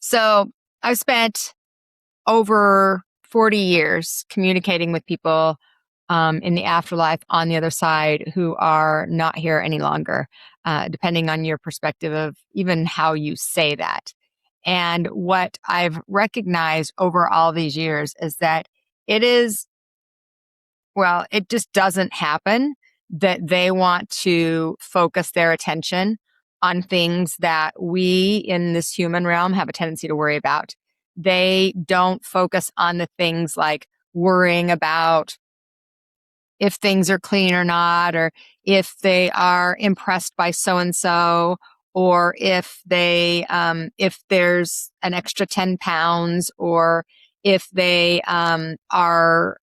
So I've spent over 40 years communicating with people in the afterlife on the other side who are not here any longer, depending on your perspective of even how you say that. And what I've recognized over all these years is that it is, well, it just doesn't happen that they want to focus their attention on things that we in this human realm have a tendency to worry about. They don't focus on the things like worrying about if things are clean or not, or if they are impressed by so and so, or if if there's an extra 10 pounds, or if they are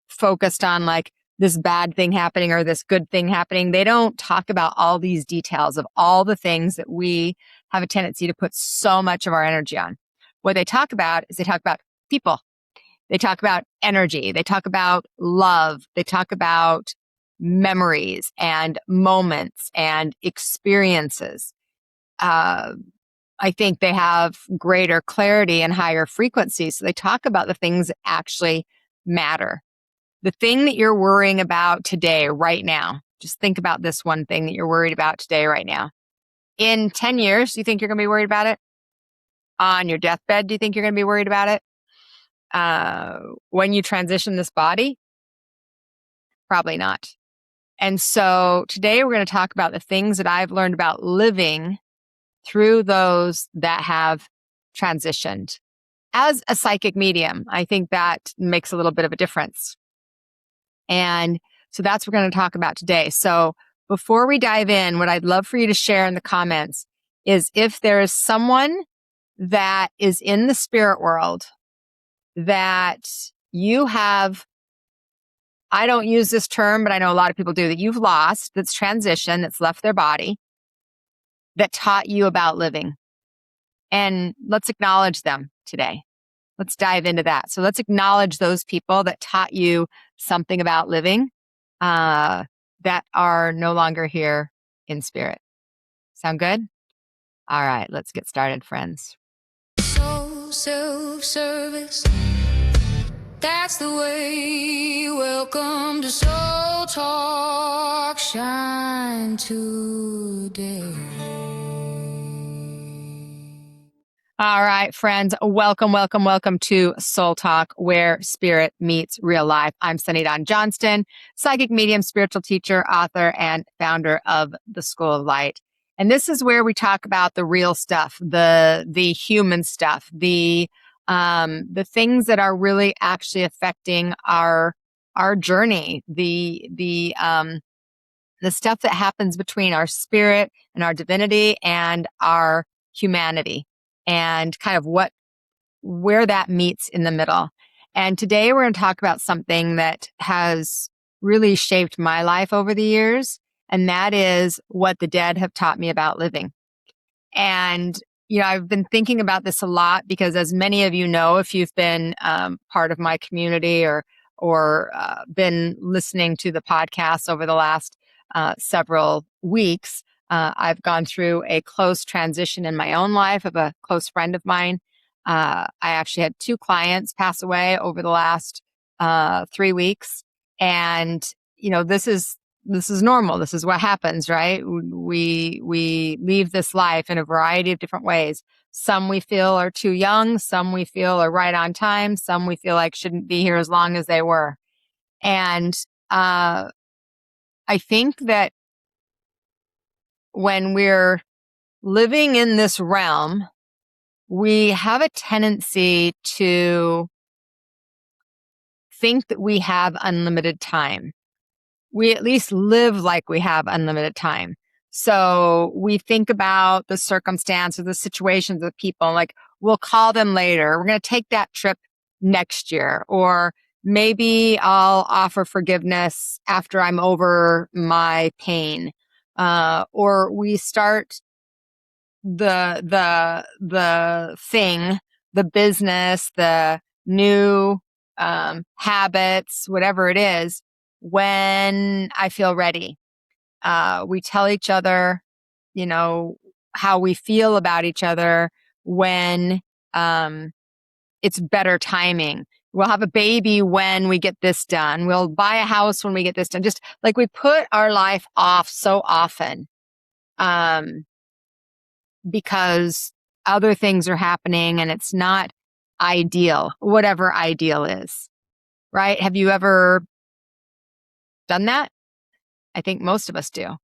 focused on like this bad thing happening or this good thing happening. They don't talk about all these details of all the things that we have a tendency to put so much of our energy on. What they talk about is they talk about people. They talk about energy. They talk about love. They talk about memories and moments and experiences. I think they have greater clarity and higher frequency. So they talk about the things that actually matter. The thing that you're worrying about today, right now, just think about this one thing that you're worried about today, right now. In 10 years, do you think you're going to be worried about it? On your deathbed, do you think you're going to be worried about it? When you transition this body? Probably not. And so today we're going to talk about the things that I've learned about living through those that have transitioned. As a psychic medium, I think that makes a little bit of a difference. And so that's what we're going to talk about today. So before we dive in, what I'd love for you to share in the comments is if there is someone that is in the spirit world that you have, I don't use this term, but I know a lot of people do, that you've lost, that's transitioned, that's left their body, that taught you about living. And let's acknowledge them today. Let's dive into that. So let's acknowledge those people that taught you something about living that are no longer here in spirit. Sound good? All right, let's get started, friends. So self-service, that's the way. Welcome to Soul Talk, shine today. All right, friends, welcome to Soul Talk, where spirit meets real life. I'm Dawn Johnston, psychic medium, spiritual teacher, author, and founder of the School of Light. And this is where we talk about the real stuff, the human stuff, the things that are really actually affecting our journey, the stuff that happens between our spirit and our divinity and our humanity, and kind of where that meets in the middle. And today we're going to talk about something that has really shaped my life over the years, and that is what the dead have taught me about living. And, you know, I've been thinking about this a lot because, as many of you know, if you've been part of my community or been listening to the podcast over the last several weeks, I've gone through a close transition in my own life of a close friend of mine. I actually had 2 clients pass away over the last 3 weeks. And, you know, this is normal. This is what happens, right? We leave this life in a variety of different ways. Some we feel are too young. Some we feel are right on time. Some we feel like shouldn't be here as long as they were. And I think that when we're living in this realm, we have a tendency to think that we have unlimited time. We at least live like we have unlimited time. So we think about the circumstances, the situations of people, like we'll call them later. We're going to take that trip next year, or maybe I'll offer forgiveness after I'm over my pain. Or we start the thing, the business, the new habits, whatever it is, when I feel ready. We tell each other, you know, how we feel about each other when it's better timing. We'll have a baby when we get this done. We'll buy a house when we get this done. Just like we put our life off so often because other things are happening and it's not ideal, whatever ideal is, right? Have you ever done that? I think most of us do.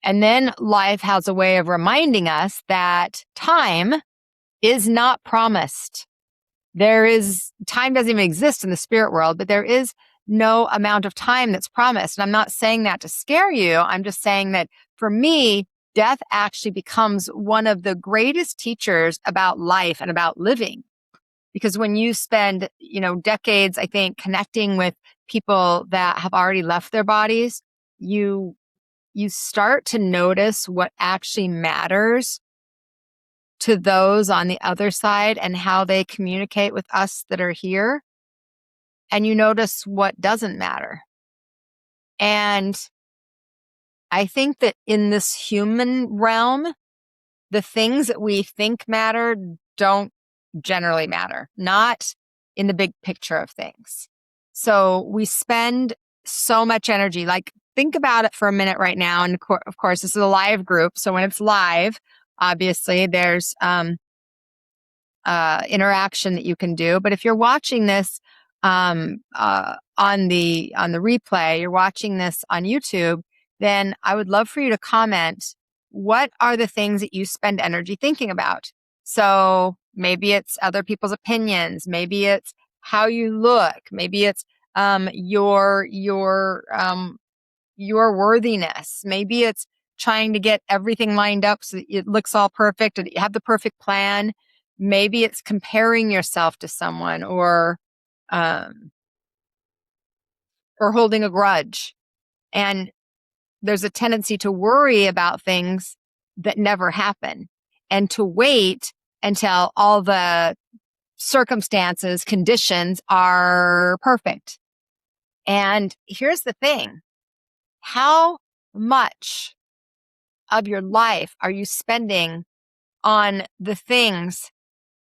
And then life has a way of reminding us that time is not promised. Time doesn't even exist in the spirit world, but there is no amount of time that's promised. And I'm not saying that to scare you. I'm just saying that for me, death actually becomes one of the greatest teachers about life and about living. Because when you spend, decades, I think, connecting with people that have already left their bodies, you start to notice what actually matters to those on the other side and how they communicate with us that are here. And you notice what doesn't matter. And I think that in this human realm, the things that we think matter don't generally matter, not in the big picture of things. So we spend so much energy. Like, think about it for a minute right now. And of course, this is a live group. So when it's live, obviously there's interaction that you can do. But if you're watching this on the replay, you're watching this on YouTube, then I would love for you to comment, what are the things that you spend energy thinking about? So maybe it's other people's opinions, maybe it's how you look, maybe it's your worthiness, maybe it's trying to get everything lined up so that it looks all perfect and you have the perfect plan. Maybe it's comparing yourself to someone or holding a grudge. And there's a tendency to worry about things that never happen and to wait until all the circumstances, conditions are perfect. And here's the thing. How much of your life are you spending on the things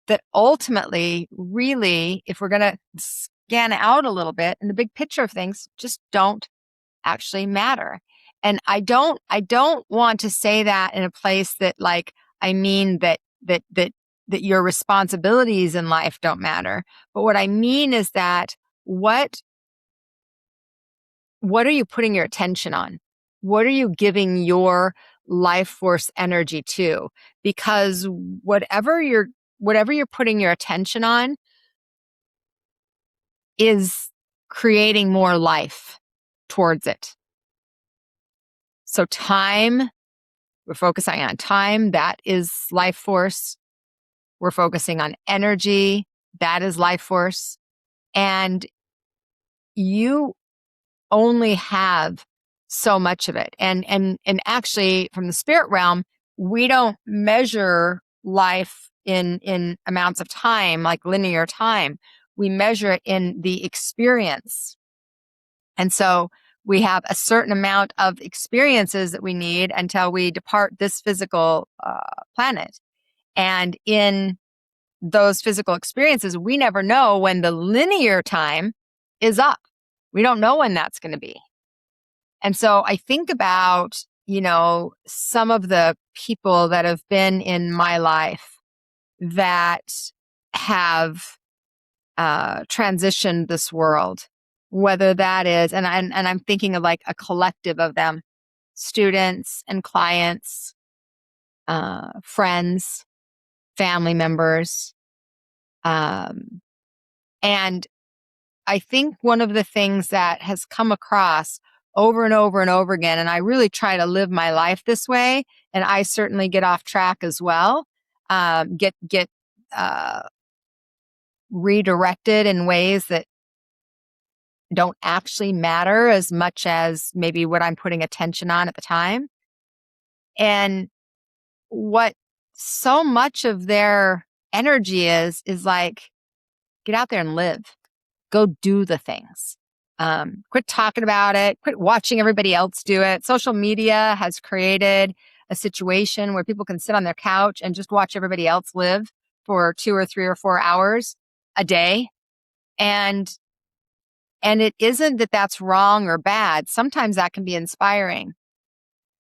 that ultimately, really, if we're going to scan out a little bit in the big picture of things, just don't actually matter? And I don't want to say that in a place that, like, I mean that your responsibilities in life don't matter. But what I mean is that what are you putting your attention on? What are you giving your life force energy to? Because whatever you're putting your attention on is creating more life towards it. So time, we're focusing on time, that is life force. We're focusing on energy, that is life force. And you only have so much of it. And actually, from the spirit realm, we don't measure life in amounts of time, like linear time. We measure it in the experience. And so we have a certain amount of experiences that we need until we depart this physical planet. And in those physical experiences, we never know when the linear time is up. We don't know when that's going to be. And so I think about, some of the people that have been in my life that have transitioned this world, whether that is, and I'm thinking of like a collective of them, students and clients, friends, family members. And I think one of the things that has come across over and over and over again, and I really try to live my life this way, and I certainly get off track as well, get redirected in ways that don't actually matter as much as maybe what I'm putting attention on at the time. And what so much of their energy is like, get out there and live. Go do the things. Quit talking about it. Quit watching everybody else do it. Social media has created a situation where people can sit on their couch and just watch everybody else live for 2 or 3 or 4 hours a day. And it isn't that that's wrong or bad. Sometimes that can be inspiring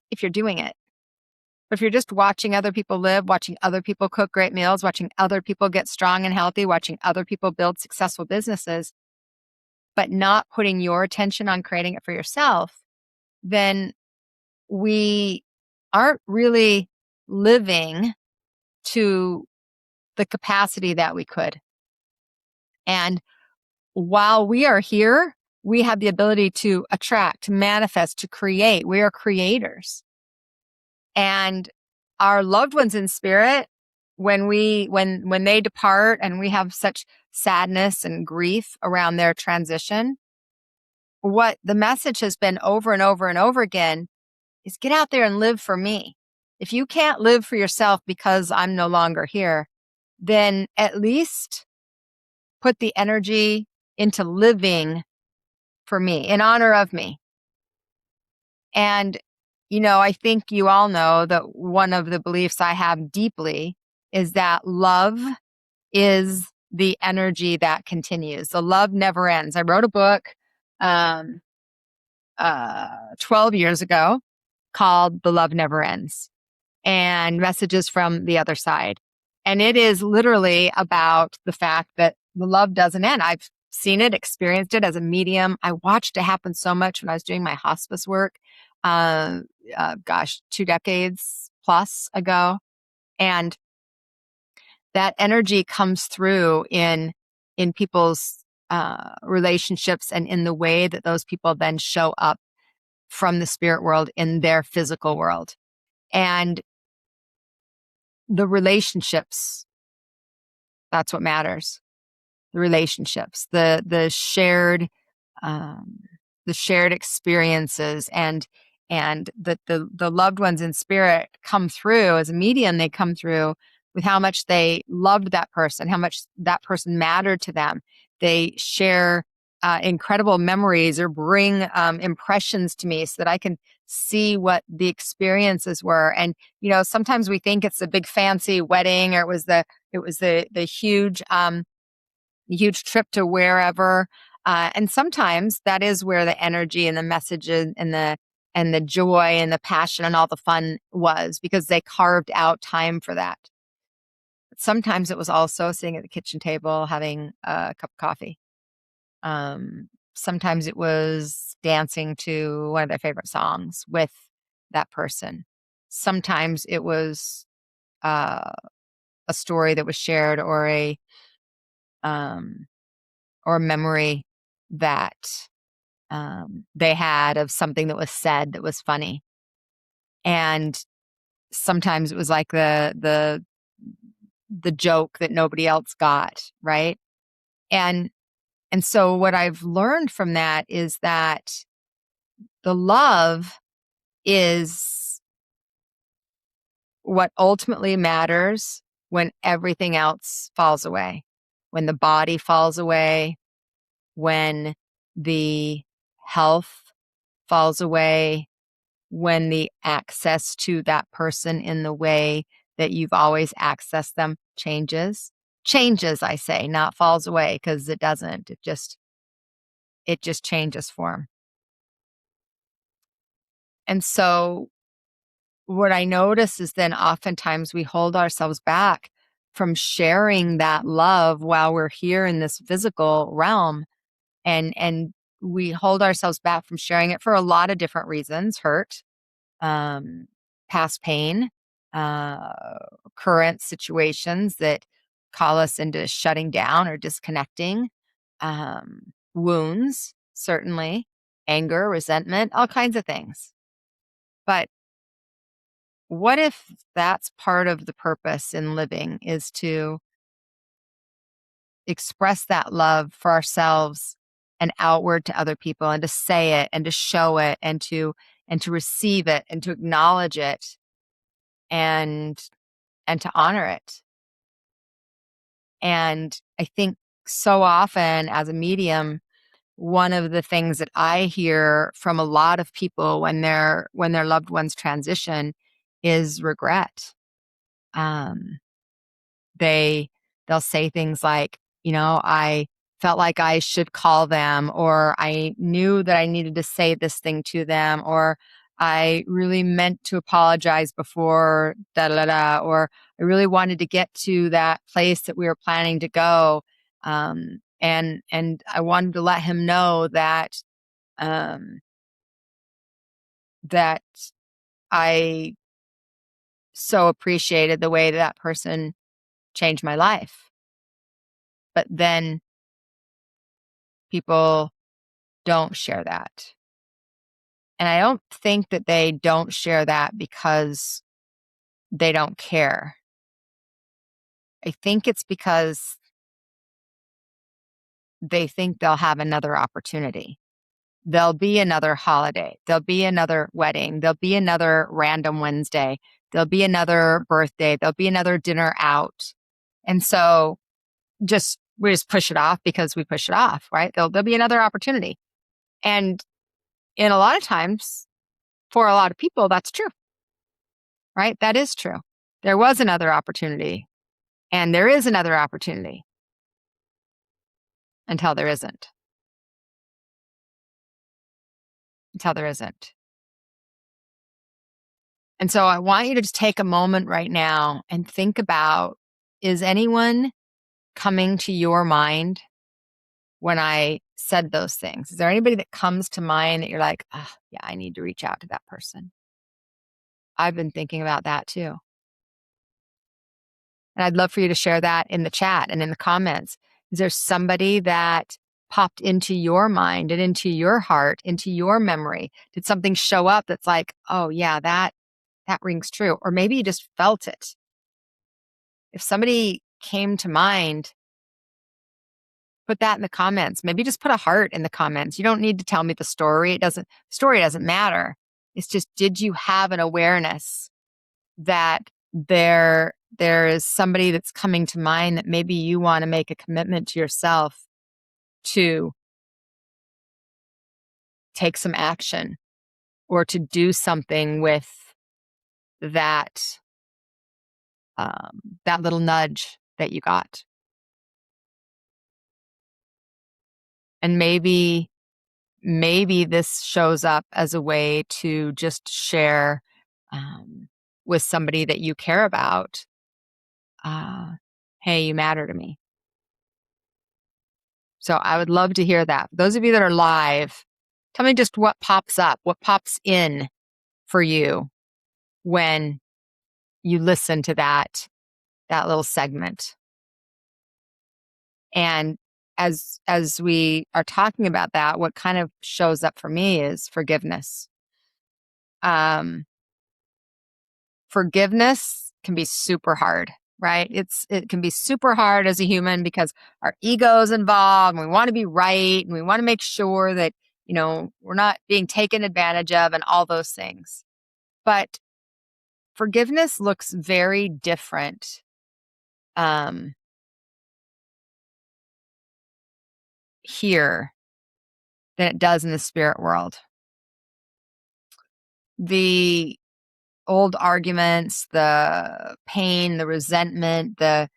if you're doing it. But if you're just watching other people live, watching other people cook great meals, watching other people get strong and healthy, watching other people build successful businesses, but not putting your attention on creating it for yourself, then we aren't really living to the capacity that we could. And while we are here, we have the ability to attract, to manifest, to create. We are creators. And our loved ones in spirit, when they depart and we have such sadness and grief around their transition, what the message has been over and over and over again is get out there and live for me. If you can't live for yourself because I'm no longer here, then at least put the energy into living for me, in honor of me. And, I think you all know that one of the beliefs I have deeply is that love is the energy that continues. The love never ends. I wrote a book 12 years ago called The Love Never Ends, and Messages from the Other Side. And it is literally about the fact that the love doesn't end. I've seen it, experienced it as a medium. I watched it happen so much when I was doing my hospice work, 2 decades plus ago. And that energy comes through in people's relationships and in the way that those people then show up from the spirit world in their physical world. And the relationships, that's what matters. The relationships, the shared experiences, and the loved ones in spirit come through as a medium. They come through with how much they loved that person, how much that person mattered to them. They share incredible memories or bring impressions to me so that I can see what the experiences were. And sometimes we think it's a big fancy wedding, or it was the huge trip to wherever. And sometimes that is where the energy and the messages and the joy and the passion and all the fun was, because they carved out time for that. But sometimes it was also sitting at the kitchen table having a cup of coffee. Sometimes it was dancing to one of their favorite songs with that person. Sometimes it was a story that was shared, or a memory that they had of something that was said that was funny. And sometimes it was like the joke that nobody else got, right? And so what I've learned from that is that the love is what ultimately matters when everything else falls away, when the body falls away, when the health falls away, when the access to that person in the way that you've always accessed them changes, I say, not falls away, because it doesn't. It just changes form. And so what I notice is then oftentimes we hold ourselves back from sharing that love while we're here in this physical realm. And we hold ourselves back from sharing it for a lot of different reasons: hurt, past pain, current situations that call us into shutting down or disconnecting, wounds, certainly, anger, resentment, all kinds of things. But what if that's part of the purpose in living, is to express that love for ourselves and outward to other people, and to say it and to show it and to receive it and to acknowledge it and to honor it. And I think so often as a medium, one of the things that I hear from a lot of people when their loved ones transition is regret. They they'll say things like, I felt like I should call them, or I knew that I needed to say this thing to them, or I really meant to apologize before da da da, or I really wanted to get to that place that we were planning to go. And I wanted to let him know that, um, that I so appreciated the way that person changed my life. But then people don't share that. And I don't think that they don't share that because they don't care. I think it's because they think they'll have another opportunity. There'll be another holiday. There'll be another wedding. There'll be another random Wednesday. There'll be another birthday. There'll be another dinner out. And so we just push it off because we push it off, right? There'll be another opportunity. And in a lot of times, for a lot of people, that's true, right? That is true. There was another opportunity, and there is another opportunity until there isn't. Until there isn't. And so I want you to just take a moment right now and think about, is anyone coming to your mind when I said those things? Is there anybody that comes to mind that you're like, oh, yeah, I need to reach out to that person? I've been thinking about that too. And I'd love for you to share that in the chat and in the comments. Is there somebody that popped into your mind and into your heart, into your memory? Did something show up that's like, oh yeah, that rings true? Or maybe you just felt it. If somebody came to mind, put that in the comments. Maybe just put a heart in the comments. You don't need to tell me the story. Story doesn't matter. It's just, did you have an awareness that there is somebody that's coming to mind that maybe you want to make a commitment to yourself to take some action or to do something with that, that little nudge that you got. And maybe this shows up as a way to just share with somebody that you care about. Hey, you matter to me. So I would love to hear that. Those of you that are live, tell me just what pops up, what pops in for you when you listen to that little segment. And as we are talking about that, what kind of shows up for me is forgiveness. Forgiveness can be super hard, right? It can be super hard as a human because our ego is involved and we want to be right and we want to make sure that, we're not being taken advantage of and all those things. But forgiveness looks very different here than it does in the spirit world. The old arguments, the pain, the resentment, the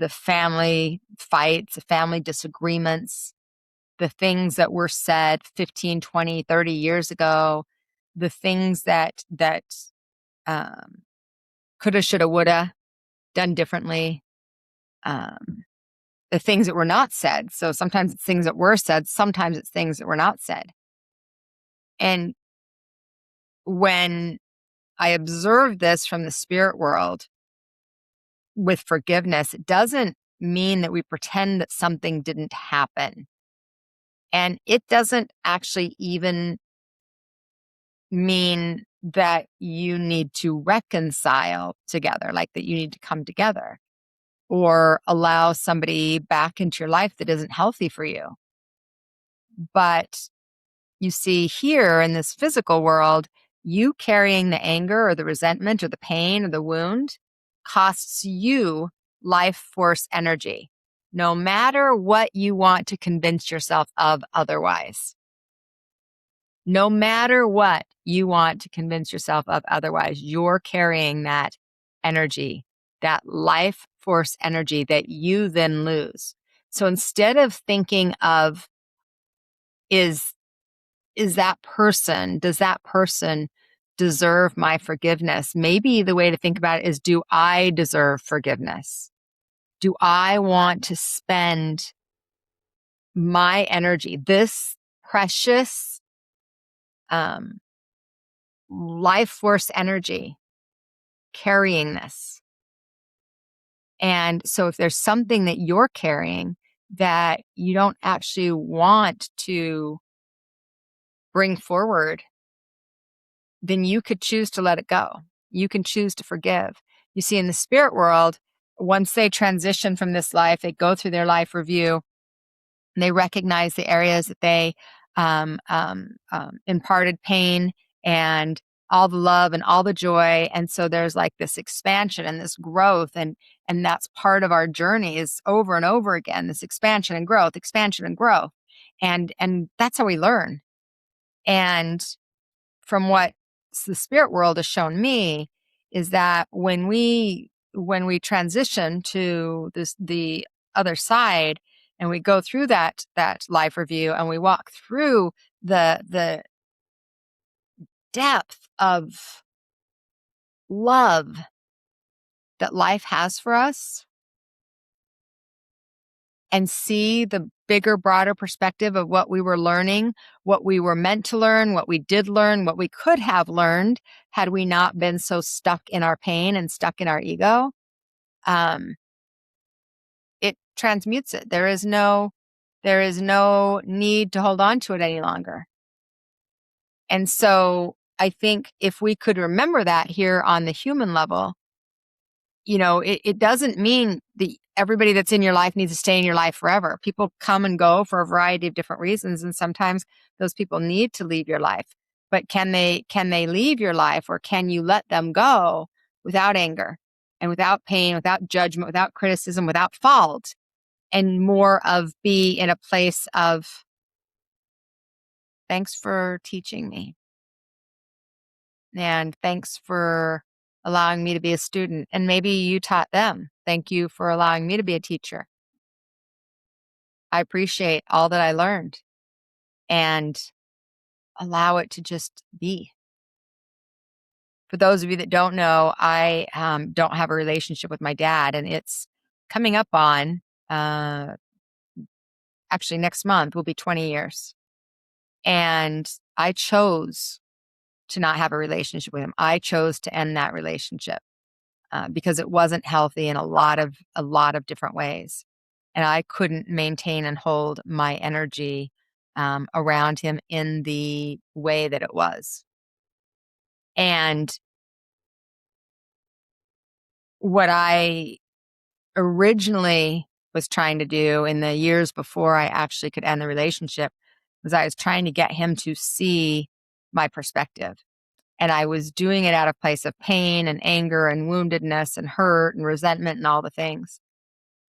family fights, the family disagreements, the things that were said 15, 20, 30 years ago, the things that coulda, shoulda, woulda, done differently, the things that were not said. So sometimes it's things that were said, sometimes it's things that were not said. And when I observe this from the spirit world with forgiveness, it doesn't mean that we pretend that something didn't happen. And it doesn't actually even mean that you need to reconcile together, like that you need to come together or allow somebody back into your life that isn't healthy for you. But you see, here in this physical world, you carrying the anger or the resentment or the pain or the wound costs you life force energy, no matter what you want to convince yourself of otherwise. No matter what you want to convince yourself of otherwise, you're carrying that energy, that life force energy that you then lose. So instead of thinking of, is that person, does that person deserve my forgiveness? Maybe the way to think about it is, do I deserve forgiveness? Do I want to spend my energy, this precious life force energy, carrying this? And so if there's something that you're carrying that you don't actually want to bring forward, then you could choose to let it go. You can choose to forgive. You see, in the spirit world, once they transition from this life, they go through their life review, and they recognize the areas that they imparted pain and all the love and all the joy. And so there's like this expansion and this growth, and that's part of our journey, is over and over again, this expansion and growth, expansion and growth. And that's how we learn. And from what the spirit world has shown me is that when we transition to the other side, and we go through that life review, and we walk through the depth of love that life has for us, and see the bigger, broader perspective of what we were learning, what we were meant to learn, what we did learn, what we could have learned had we not been so stuck in our pain and stuck in our ego, it transmutes it. There is no need to hold on to it any longer. And so I think if we could remember that here on the human level, it doesn't mean that everybody that's in your life needs to stay in your life forever. People come and go for a variety of different reasons, and sometimes those people need to leave your life. But can they leave your life, or can you let them go without anger and without pain, without judgment, without criticism, without fault, and more of be in a place of, thanks for teaching me, and thanks for allowing me to be a student, and maybe you taught them. Thank you for allowing me to be a teacher. I appreciate all that I learned, and allow it to just be. For those of you that don't know, I don't have a relationship with my dad, and it's coming up on, actually next month will be 20 years. And I chose to not have a relationship with him. I chose to end that relationship because it wasn't healthy in a lot of different ways. And I couldn't maintain and hold my energy around him in the way that it was. And what I originally was trying to do in the years before I actually could end the relationship was I was trying to get him to see my perspective. And I was doing it out of place of pain and anger and woundedness and hurt and resentment and all the things.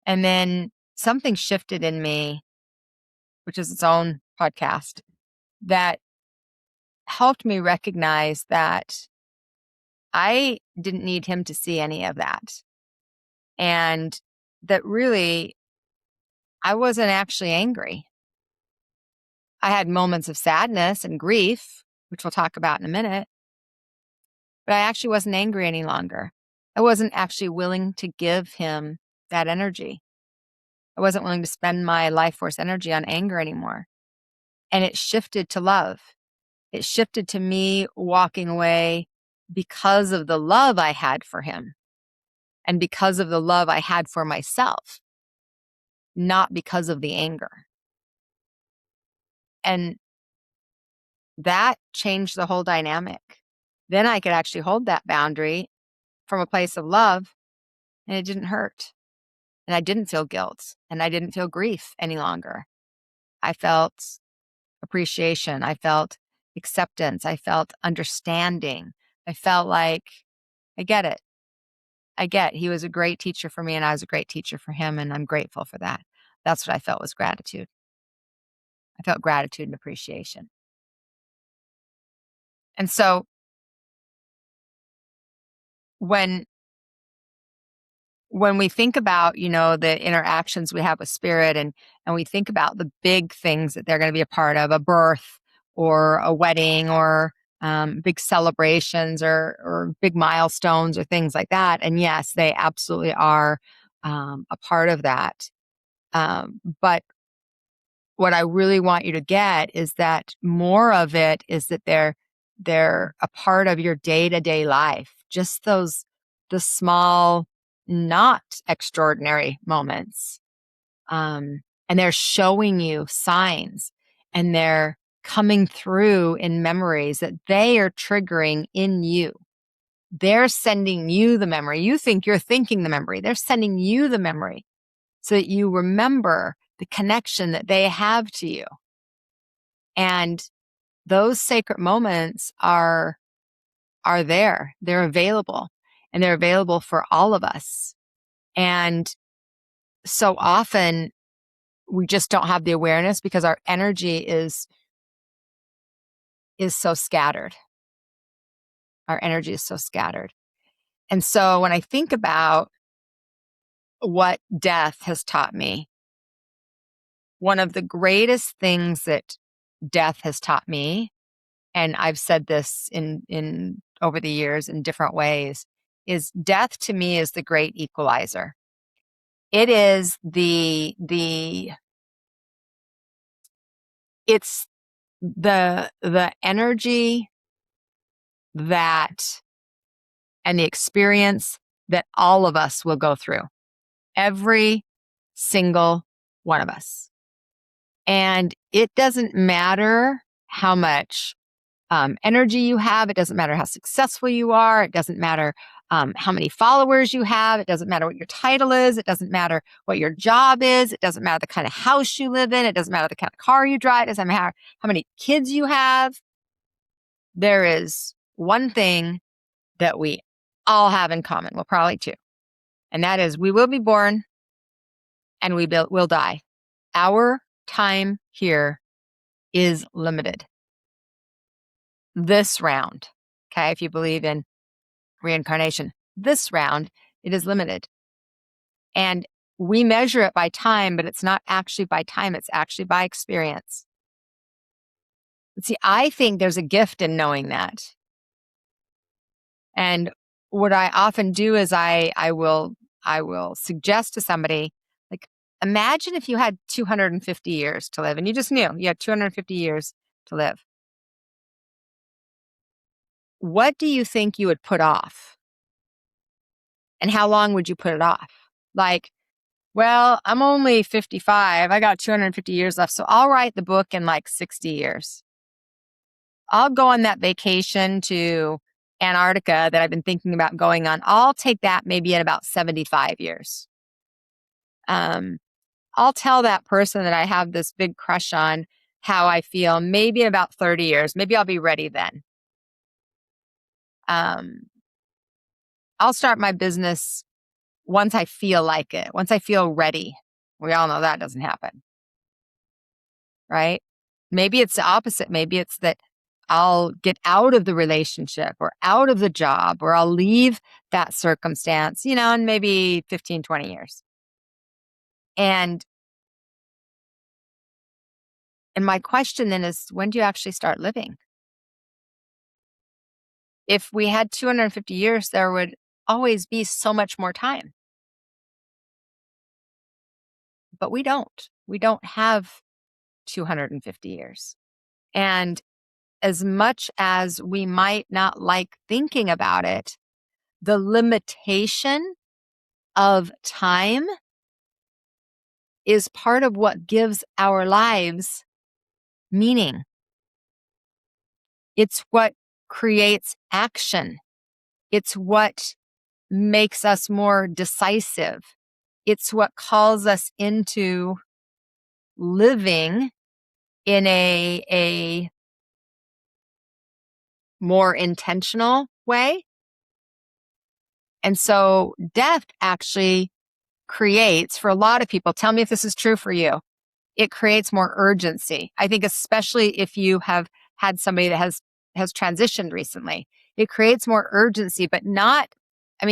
And then something shifted in me, which is its own podcast, that helped me recognize that I didn't need him to see any of that. And that really, I wasn't actually angry. I had moments of sadness and grief, which we'll talk about in a minute, but I actually wasn't angry any longer. I wasn't actually willing to give him that energy. I wasn't willing to spend my life force energy on anger anymore. And it shifted to love. It shifted to me walking away because of the love I had for him and because of the love I had for myself, not because of the anger. And that changed the whole dynamic. Then I could actually hold that boundary from a place of love, and it didn't hurt. And I didn't feel guilt, and I didn't feel grief any longer. I felt appreciation. I felt acceptance. I felt understanding. I felt like, I get it. He was a great teacher for me, and I was a great teacher for him, and I'm grateful for that. That's what I felt was gratitude. I felt gratitude and appreciation. And so when when we think about, the interactions we have with spirit, and we think about the big things that they're going to be a part of, a birth or a wedding, or big celebrations, or big milestones or things like that. And yes, they absolutely are a part of that. But what I really want you to get is that more of it is that they're a part of your day-to-day life. Just the small, not extraordinary moments. And they're showing you signs, and they're coming through in memories that they are triggering in you. They're sending you the memory. You think you're thinking the memory. They're sending you the memory so that you remember the connection that they have to you. And those sacred moments are there. They're available, and they're available for all of us. And so often we just don't have the awareness because our energy is so scattered. Our energy is so scattered. And so when I think about what death has taught me, one of the greatest things that death has taught me, and I've said this in over the years in different ways, is death to me is the great equalizer. It is it's the energy that, and the experience that all of us will go through. Every single one of us. And it doesn't matter how much energy you have. It doesn't matter how successful you are. It doesn't matter how many followers you have. It doesn't matter what your title is. It doesn't matter what your job is. It doesn't matter the kind of house you live in. It doesn't matter the kind of car you drive. It doesn't matter how many kids you have. There is one thing that we all have in common. Well, probably two. And that is we will be born and we will die. Our time here is limited. This round, okay, if you believe in reincarnation, this round, it is limited. And we measure it by time, but it's not actually by time, it's actually by experience. See, I think there's a gift in knowing that. And what I often do is I will suggest to somebody, like, imagine if you had 250 years to live and you just knew you had 250 years to live. What do you think you would put off? And how long would you put it off? Like, well, I'm only 55. I got 250 years left. So I'll write the book in like 60 years. I'll go on that vacation to Antarctica that I've been thinking about going on. I'll take that maybe in about 75 years. I'll tell that person that I have this big crush on how I feel maybe in about 30 years. Maybe I'll be ready then. I'll start my business once I feel like it, once I feel ready. We all know that doesn't happen, right? Maybe it's the opposite. Maybe it's that I'll get out of the relationship or out of the job, or I'll leave that circumstance, in maybe 15, 20 years. And my question then is, when do you actually start living? If we had 250 years, there would always be so much more time. But we don't. We don't have 250 years. And as much as we might not like thinking about it, the limitation of time is part of what gives our lives meaning. It's what creates action. It's what makes us more decisive. It's what calls us into living in a more intentional way. And so death actually creates, for a lot of people, tell me if this is true for you, it creates more urgency. I think especially if you have had somebody that has transitioned recently, it creates more urgency, but not,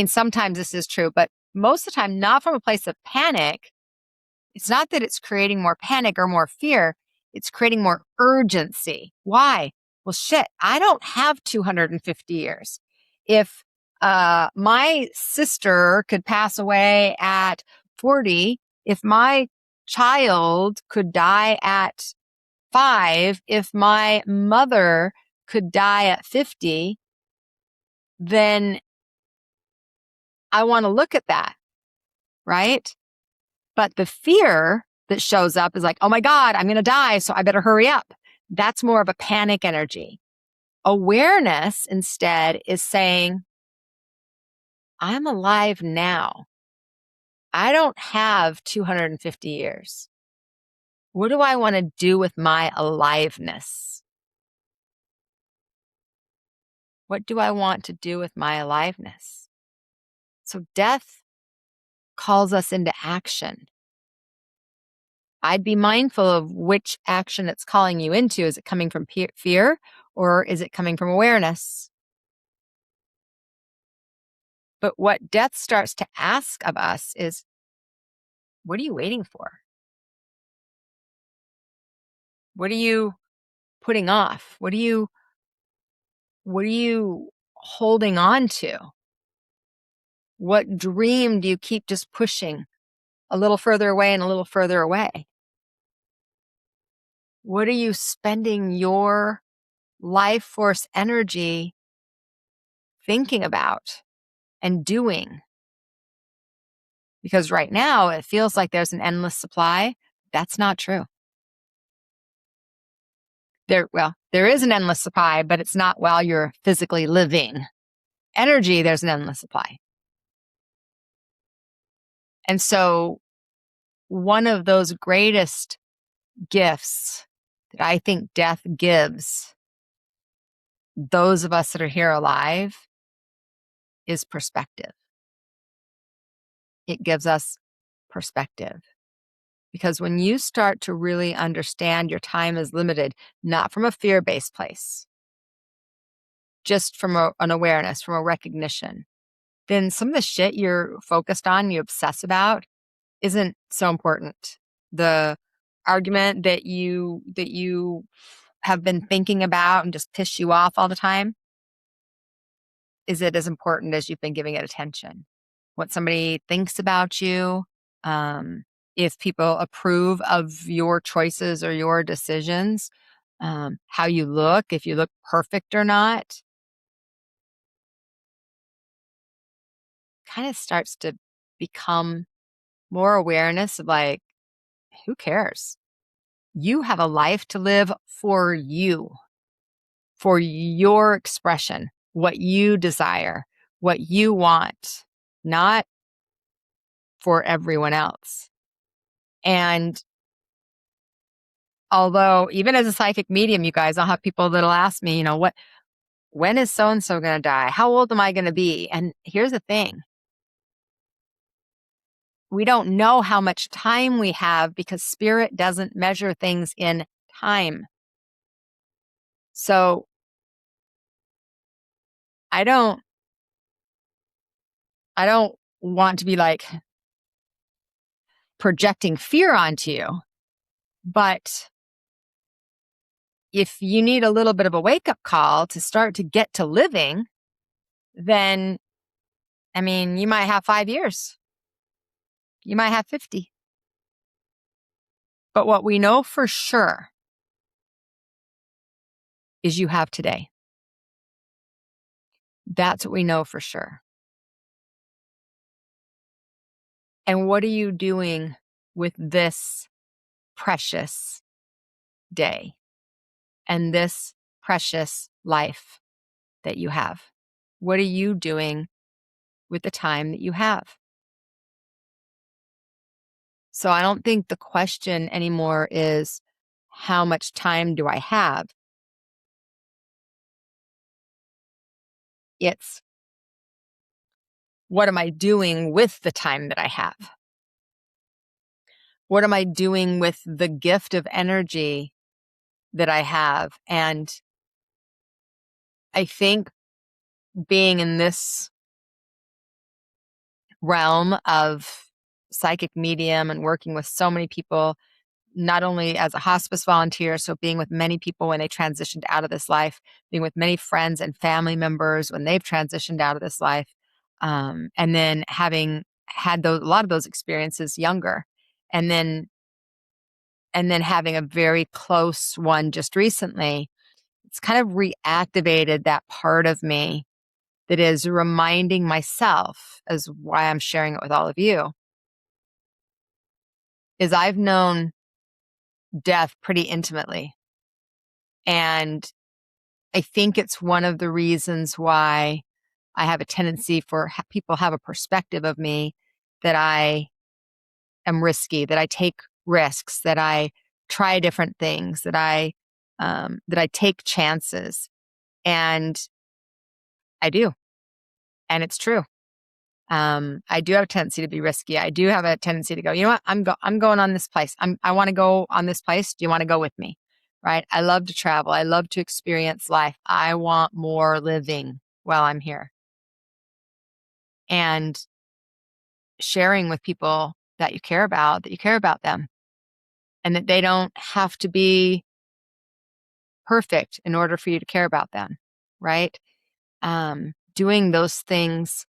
sometimes this is true, but most of the time, not from a place of panic. It's not that it's creating more panic or more fear. It's creating more urgency. Why? Well, shit, I don't have 250 years. If my sister could pass away at 40, if my child could die at 5, if my mother could die at 50, then I want to look at that, right? But the fear that shows up is like, oh my God, I'm going to die, so I better hurry up. That's more of a panic energy. Awareness instead is saying, I'm alive now. I don't have 250 years. What do I want to do with my aliveness? What do I want to do with my aliveness? So death calls us into action. I'd be mindful of which action it's calling you into. Is it coming from fear or is it coming from awareness? But what death starts to ask of us is, what are you waiting for? What are you putting off? What are you holding on to? What dream do you keep just pushing a little further away and a little further away? What are you spending your life force energy thinking about and doing? Because right now it feels like there's an endless supply. That's not true. There is an endless supply, but it's not while you're physically living. Energy, there's an endless supply. And so one of those greatest gifts that I think death gives those of us that are here alive is perspective. It gives us perspective. Because when you start to really understand your time is limited, not from a fear-based place, just from an awareness, from a recognition, then some of the shit you're focused on, you obsess about, isn't so important. The argument that you have been thinking about and just piss you off all the time, is it as important as you've been giving it attention? What somebody thinks about you, if people approve of your choices or your decisions, how you look, if you look perfect or not, kind of starts to become more awareness of like, who cares? You have a life to live for you, for your expression, what you desire, what you want, not for everyone else. And although even as a psychic medium, you guys, I'll have people that'll ask me, when is so-and-so going to die? How old am I going to be? And here's the thing. We don't know how much time we have because spirit doesn't measure things in time. So I don't want to be like projecting fear onto you, but if you need a little bit of a wake-up call to start to get to living, then, you might have 5 years. You might have 50. But what we know for sure is you have today. That's what we know for sure. And what are you doing with this precious day and this precious life that you have? What are you doing with the time that you have? So I don't think the question anymore is, how much time do I have? It's, what am I doing with the time that I have? What am I doing with the gift of energy that I have? And I think being in this realm of psychic medium and working with so many people, not only as a hospice volunteer, so being with many people when they transitioned out of this life, being with many friends and family members when they've transitioned out of this life, and then having had a lot of those experiences younger, and then having a very close one just recently. It's kind of reactivated that part of me that is reminding myself, as why I'm sharing it with all of you, is I've known death pretty intimately. And I think it's one of the reasons why I have a tendency for people have a perspective of me that I am risky, that I take risks, that I try different things, that I take chances, and I do, and it's true. I do have a tendency to be risky. I do have a tendency to go, you know what? I'm going on this place. I want to go on this place. Do you want to go with me? Right? I love to travel. I love to experience life. I want more living while I'm here. And sharing with people that you care about them, and that they don't have to be perfect in order for you to care about them, right? Doing those things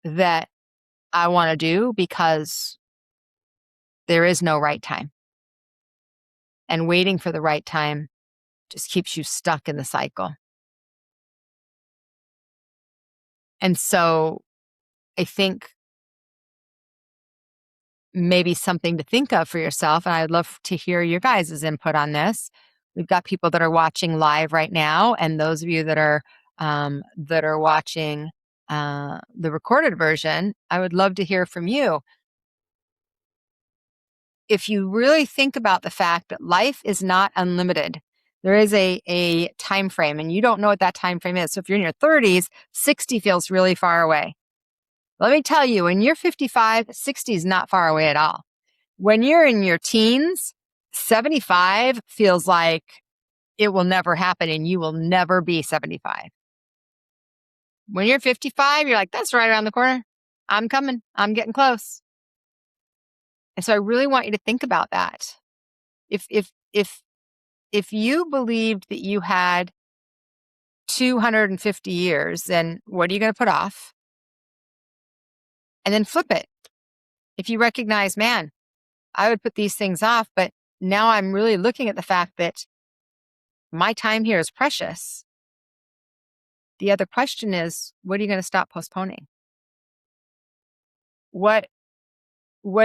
that I want to do because there is no right time. And waiting for the right time just keeps you stuck in the cycle. And so I think maybe something to think of for yourself, and I'd love to hear your guys' input on this. We've got people that are watching live right now, and those of you that are watching the recorded version, I would love to hear from you. If you really think about the fact that life is not unlimited, there is a time frame, and you don't know what that time frame is. So if you're in your 30s, 60 feels really far away. Let me tell you, when you're 55, 60 is not far away at all. When you're in your teens, 75 feels like it will never happen and you will never be 75. When you're 55, you're like, that's right around the corner. I'm coming. I'm getting close. And so I really want you to think about that. If you believed that you had 250 years, then what are you going to put off? And then flip it. If you recognize, man, I would put these things off, but now I'm really looking at the fact that my time here is precious. The other question is, what are you going to stop postponing? What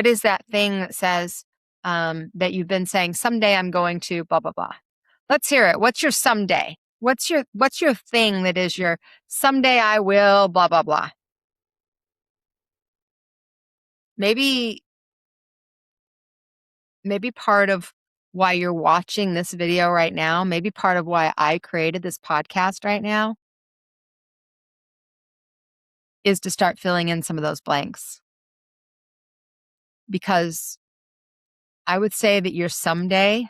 is that thing that says that you've been saying, someday I'm going to blah, blah, blah? Let's hear it. What's your someday? What's your thing that is your someday I will blah, blah, blah? Maybe part of why you're watching this video right now, maybe part of why I created this podcast right now, is to start filling in some of those blanks. Because I would say that your someday,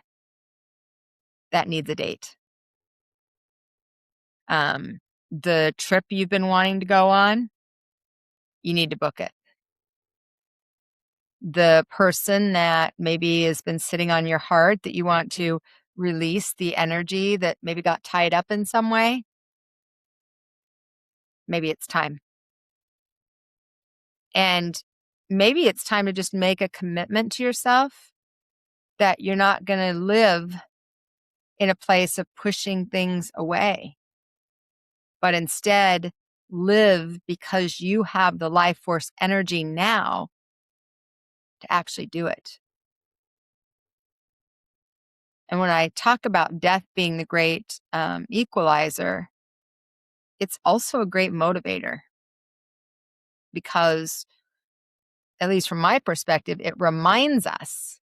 that needs a date. The trip you've been wanting to go on, you need to book it. The person that maybe has been sitting on your heart that you want to release the energy that maybe got tied up in some way, maybe it's time. And maybe it's time to just make a commitment to yourself that you're not going to live in a place of pushing things away, but instead live because you have the life force energy now to actually do it. And when I talk about death being the great equalizer, it's also a great motivator, because, at least from my perspective, it reminds us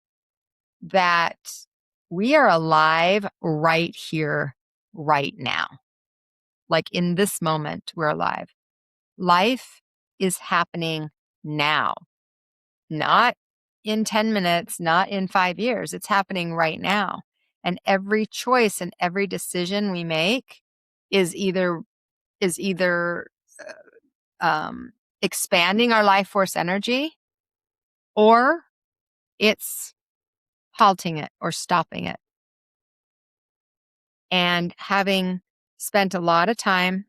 that we are alive right here, right now. Like in this moment, we're alive. Life is happening now, not in 10 minutes, not in 5 years. It's happening right now. And every choice and every decision we make is either expanding our life force energy, or it's halting it or stopping it. And having spent a lot of time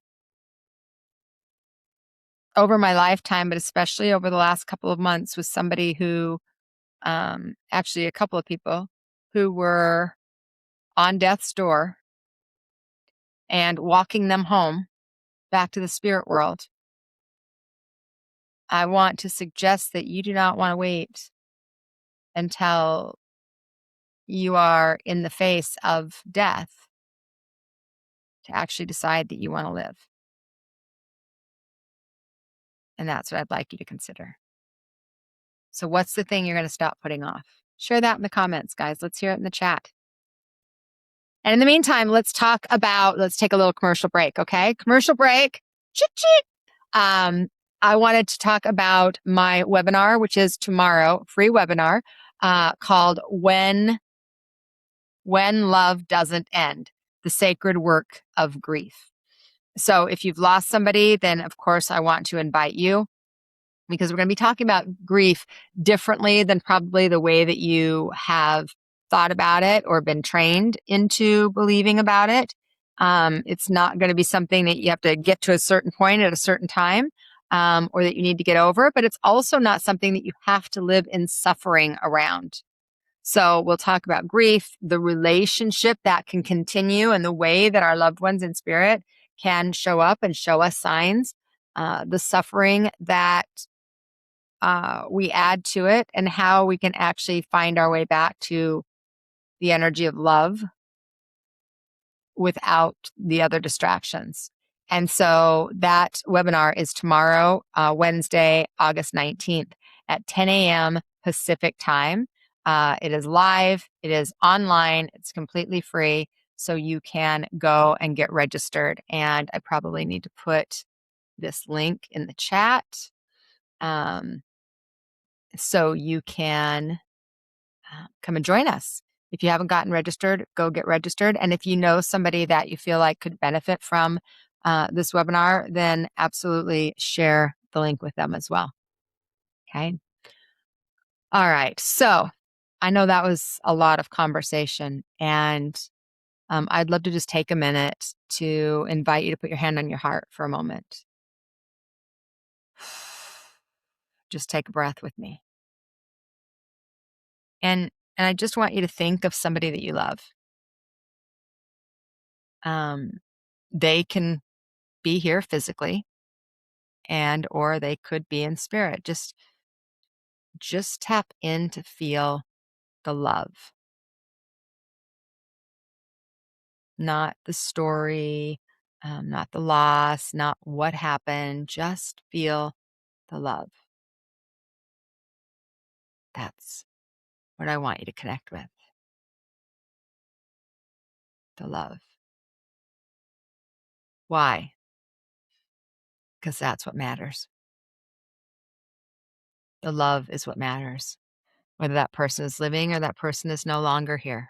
over my lifetime, but especially over the last couple of months, with somebody who, actually a couple of people who were on death's door and walking them home back to the spirit world, I want to suggest that you do not want to wait until you are in the face of death to actually decide that you want to live. And that's what I'd like you to consider. So what's the thing you're going to stop putting off? Share that in the comments, guys. Let's hear it in the chat. And in the meantime, let's take a little commercial break, okay? Commercial break. Cheat. I wanted to talk about my webinar, which is tomorrow, free webinar, called When Love Doesn't End, the Sacred Work of Grief. So if you've lost somebody, then of course I want to invite you, because we're going to be talking about grief differently than probably the way that you have thought about it or been trained into believing about it. It's not going to be something that you have to get to a certain point at a certain time, or that you need to get over, but it's also not something that you have to live in suffering around. So we'll talk about grief, the relationship that can continue, and the way that our loved ones in spirit can show up and show us signs, the suffering that we add to it, and how we can actually find our way back to the energy of love without the other distractions. And so that webinar is tomorrow, Wednesday, August 19th at 10 a.m. Pacific time. It is live, it is online, it's completely free. So you can go and get registered. And I probably need to put this link in the chat. So you can come and join us. If you haven't gotten registered, go get registered. And if you know somebody that you feel like could benefit from this webinar, then absolutely share the link with them as well. Okay. All right. So I know that was a lot of conversation, and I'd love to just take a minute to invite you to put your hand on your heart for a moment. Just take a breath with me. And I just want you to think of somebody that you love. They can be here physically, and or they could be in spirit. Just tap in to feel the love, not the story, not the loss, not what happened. Just feel the love. That's what I want you to connect with. The love. Why? Because that's what matters. The love is what matters. Whether that person is living or that person is no longer here.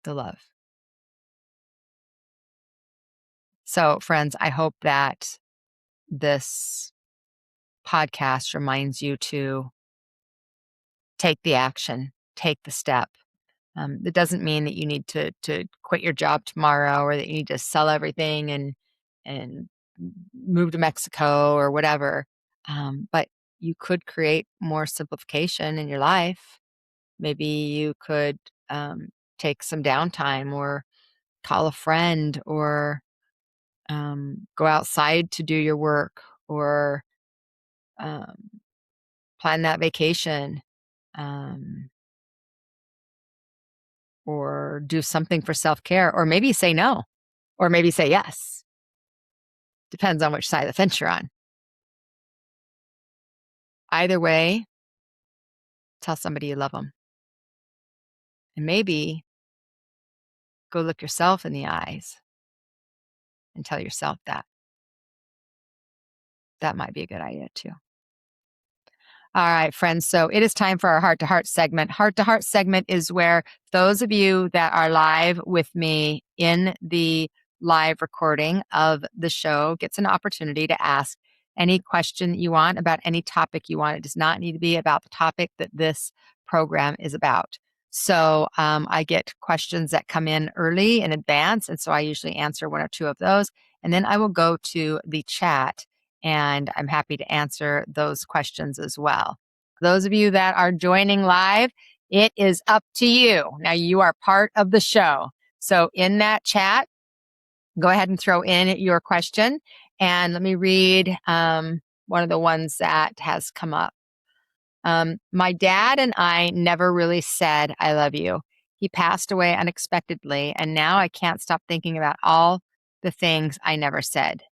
The love. So, friends, I hope that this podcast reminds you to take the action, take the step. That doesn't mean that you need to quit your job tomorrow, or that you need to sell everything and move to Mexico or whatever. But you could create more simplification in your life. Maybe you could take some downtime, or call a friend, or go outside to do your work, or plan that vacation, or do something for self-care, or maybe say no, or maybe say yes. Depends on which side of the fence you're on. Either way, tell somebody you love them. And maybe go look yourself in the eyes and tell yourself that. That might be a good idea too. All right, friends. So it is time for our Heart to Heart segment. Heart to Heart segment is where those of you that are live with me in the live recording of the show gets an opportunity to ask any question you want about any topic you want. It does not need to be about the topic that this program is about. So I get questions that come in early in advance. And so I usually answer one or two of those. And then I will go to the chat and I'm happy to answer those questions as well. Those of you that are joining live, it is up to you. Now you are part of the show. So in that chat, go ahead and throw in your question. And let me read one of the ones that has come up. My dad and I never really said, I love you. He passed away unexpectedly, and now I can't stop thinking about all the things I never said.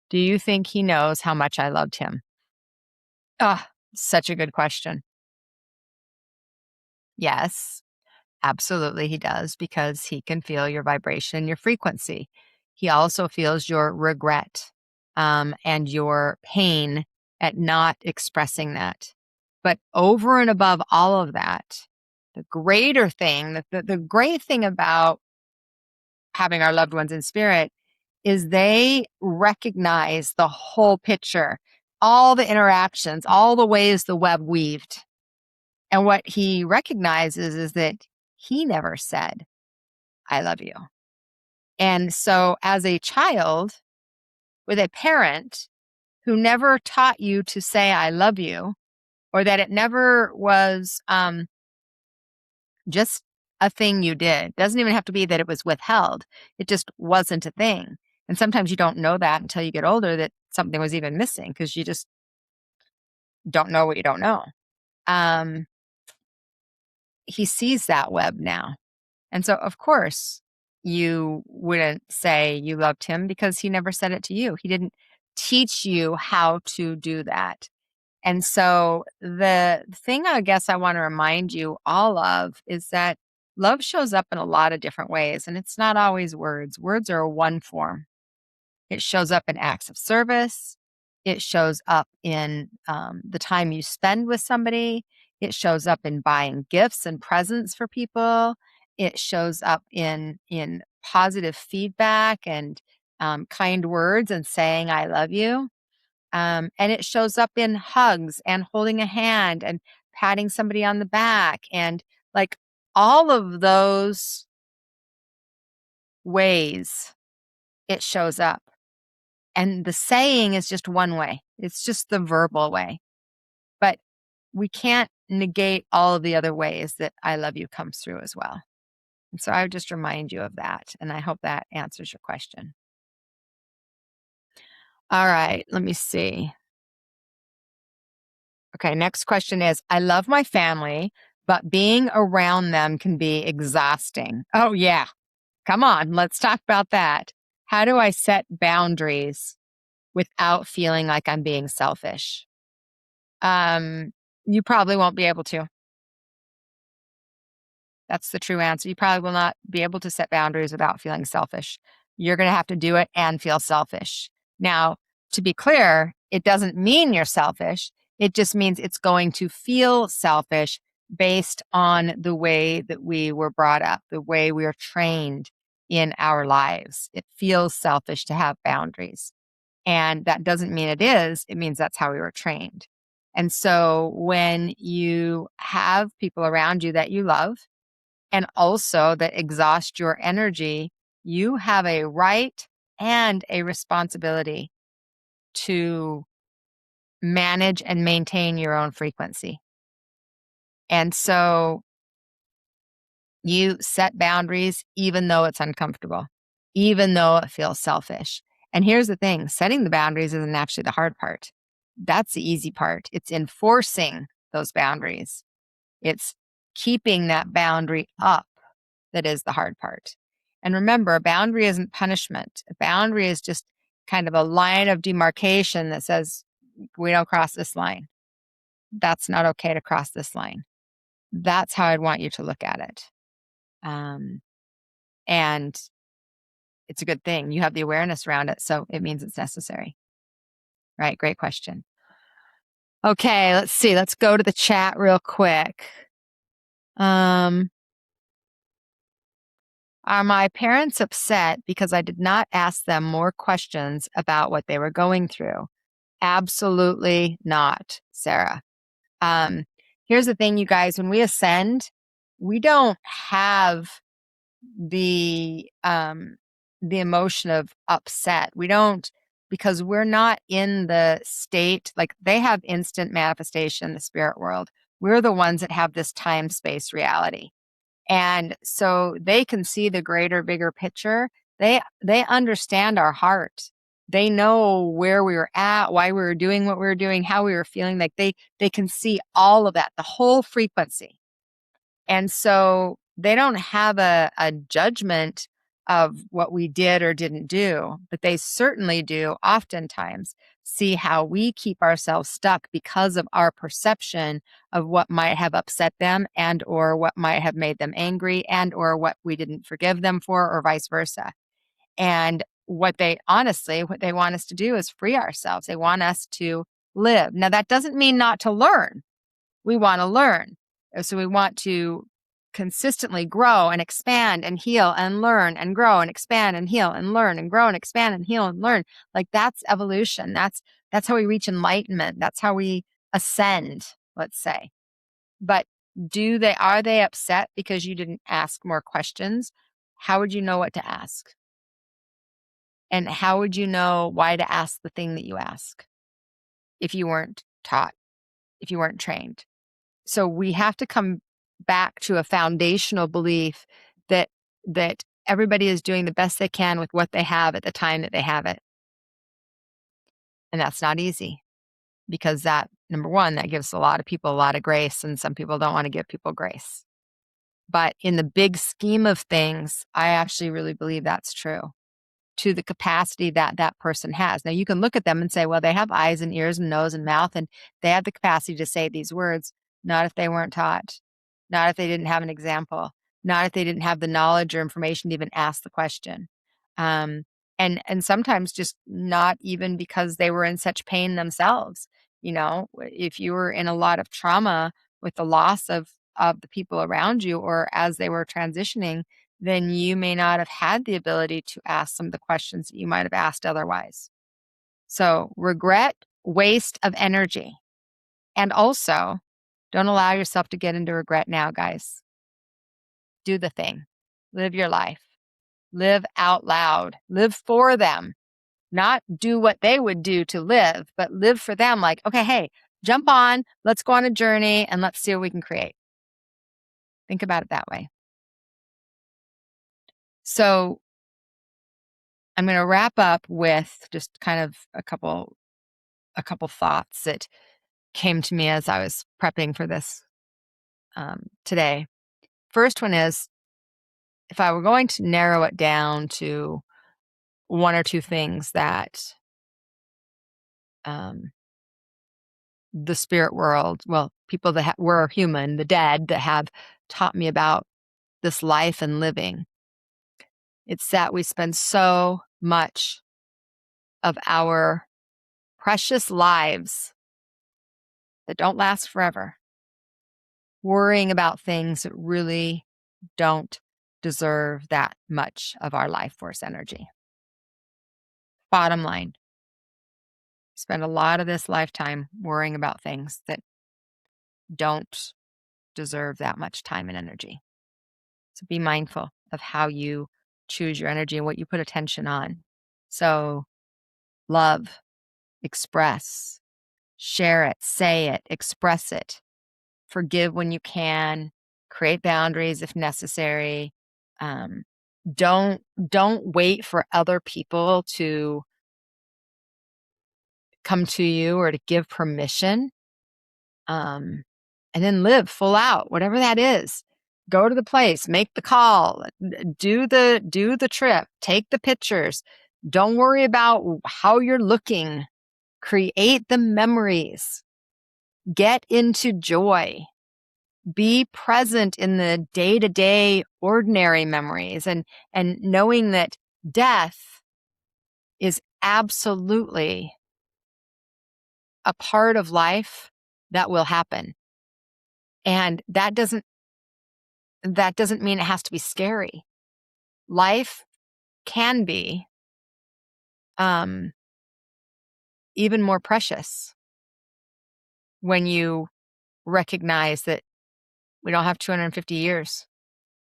Do you think he knows how much I loved him? Ah, such a good question. Yes, absolutely he does, because he can feel your vibration, your frequency. He also feels your regret and your pain at not expressing that. But over and above all of that, the greater thing, the great thing about having our loved ones in spirit is they recognize the whole picture, all the interactions, all the ways the web weaved. And what he recognizes is that he never said, I love you. And so as a child with a parent who never taught you to say, I love you, or that it never was just a thing you did. Doesn't even have to be that it was withheld. It just wasn't a thing. And sometimes you don't know that until you get older that something was even missing because you just don't know what you don't know. He sees that web now. And so, of course, you wouldn't say you loved him because he never said it to you. He didn't teach you how to do that. And so the thing I guess I want to remind you all of is that love shows up in a lot of different ways, and it's not always words. Words are one form. It shows up in acts of service. It shows up in the time you spend with somebody. It shows up in buying gifts and presents for people. It shows up in positive feedback and kind words and saying, I love you. And it shows up in hugs and holding a hand and patting somebody on the back. And like all of those ways it shows up. And the saying is just one way. It's just the verbal way. But we can't negate all of the other ways that I love you comes through as well. And so I would just remind you of that. And I hope that answers your question. All right, let me see. Okay, next question is, I love my family, but being around them can be exhausting. Oh, yeah. Come on, let's talk about that. How do I set boundaries without feeling like I'm being selfish? You probably won't be able to. That's the true answer. You probably will not be able to set boundaries without feeling selfish. You're going to have to do it and feel selfish. Now, to be clear, it doesn't mean you're selfish. It just means it's going to feel selfish based on the way that we were brought up, the way we are trained in our lives. It feels selfish to have boundaries. And that doesn't mean it is. It means that's how we were trained. And so when you have people around you that you love, and also that exhaust your energy, you have a right and a responsibility to manage and maintain your own frequency. And so you set boundaries even though it's uncomfortable, even though it feels selfish. And here's the thing, setting the boundaries isn't actually the hard part. That's the easy part. It's enforcing those boundaries. It's keeping that boundary up that is the hard part. And remember, a boundary isn't punishment. A boundary is just kind of a line of demarcation that says, we don't cross this line. That's not okay to cross this line. That's how I'd want you to look at it. And it's a good thing. You have the awareness around it, so it means it's necessary. Right? Great question. Okay, let's see. Let's go to the chat real quick. Are my parents upset because I did not ask them more questions about what they were going through? Absolutely not, Sarah. Here's the thing, you guys, when we ascend, we don't have the emotion of upset. We don't, because we're not in the state, like they have instant manifestation in the spirit world. We're the ones that have this time space reality. And so they can see the greater, bigger picture. They understand our heart. They know where we were at, why we were doing what we were doing, how we were feeling. Like they can see all of that, the whole frequency. And so they don't have a judgment of what we did or didn't do, but they certainly do oftentimes see how we keep ourselves stuck because of our perception of what might have upset them and or what might have made them angry and or what we didn't forgive them for or vice versa. And what they want us to do is free ourselves. They want us to live. Now that doesn't mean not to learn. We want to learn. So we want to consistently grow and expand and heal and learn and grow and expand and heal and learn and grow and expand and heal and learn. Like that's evolution. That's how we reach enlightenment. That's how we ascend, let's say. But are they upset because you didn't ask more questions? How would you know what to ask? And how would you know why to ask the thing that you ask if you weren't taught, if you weren't trained? So we have to come back to a foundational belief that everybody is doing the best they can with what they have at the time that they have it. And that's not easy because that, number one, that gives a lot of people a lot of grace, and some people don't want to give people grace. But in the big scheme of things, I actually really believe that's true to the capacity that that person has. Now you can look at them and say, well, they have eyes and ears and nose and mouth, and they have the capacity to say these words. Not if they weren't taught, not if they didn't have an example, not if they didn't have the knowledge or information to even ask the question. And sometimes just not even because they were in such pain themselves. You know, if you were in a lot of trauma with the loss of the people around you or as they were transitioning, then you may not have had the ability to ask some of the questions that you might have asked otherwise. So regret, waste of energy. And also, don't allow yourself to get into regret now, guys. Do the thing. Live your life. Live out loud. Live for them. Not do what they would do to live, but live for them. Like, okay, hey, jump on. Let's go on a journey and let's see what we can create. Think about it that way. So I'm going to wrap up with just kind of a couple thoughts that came to me as I was prepping for this today. First one is, if I were going to narrow it down to one or two things that the spirit world, well, people that were human, the dead, that have taught me about this life and living, it's that we spend so much of our precious lives that don't last forever worrying about things that really don't deserve that much of our life force energy. Bottom line, spend a lot of this lifetime worrying about things that don't deserve that much time and energy. So be mindful of how you choose your energy and what you put attention on. So love, express, share it, say it, express it, forgive when you can, create boundaries if necessary. Don't wait for other people to come to you or to give permission. And then live full out, whatever that is. Go to the place, make the call, do the trip, take the pictures. Don't worry about how you're looking. Create the memories. Get into joy. Be present in the day-to-day ordinary memories and knowing that death is absolutely a part of life that will happen. And that doesn't mean it has to be scary. life can be even more precious when you recognize that we don't have 250 years.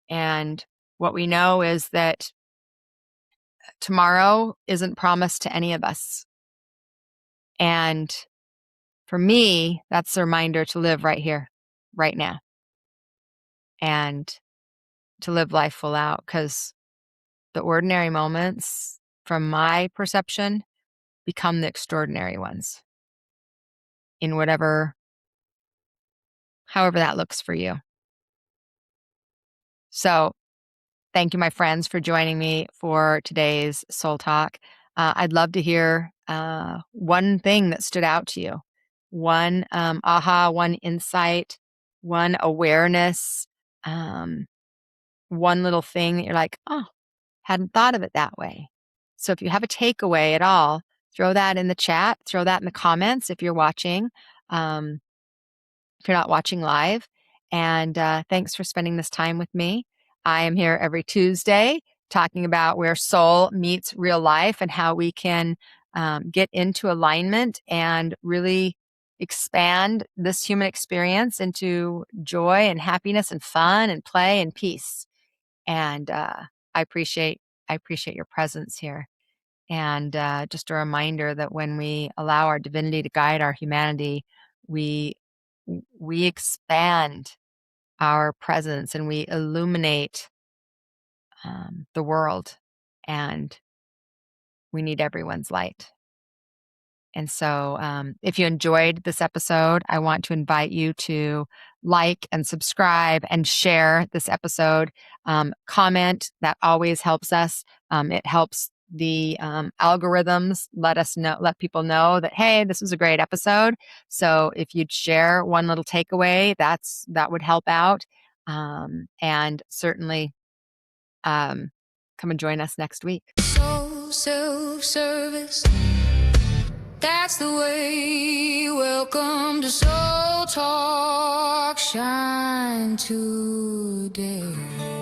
And what we know is that tomorrow isn't promised to any of us. And for me, that's a reminder to live right here, right now, and to live life full out, because the ordinary moments, from my perception, become the extraordinary ones in however that looks for you. So thank you, my friends, for joining me for today's Soul Talk. I'd love to hear one thing that stood out to you, one aha, one insight, one awareness, one little thing that you're like, oh, hadn't thought of it that way. So if you have a takeaway at all, throw that in the chat, throw that in the comments if you're watching, if you're not watching live. And thanks for spending this time with me. I am here every Tuesday talking about where soul meets real life and how we can get into alignment and really expand this human experience into joy and happiness and fun and play and peace. And I appreciate your presence here. And just a reminder that when we allow our divinity to guide our humanity, we expand our presence and we illuminate the world, and we need everyone's light. And so if you enjoyed this episode, I want to invite you to like and subscribe and share this episode. Comment, that always helps us. It helps the algorithms let people know that, hey, this was a great episode. So if you'd share one little takeaway, that would help out. And certainly come and join us next week. So self-service, that's the way. Welcome to Soul Talk, shine today.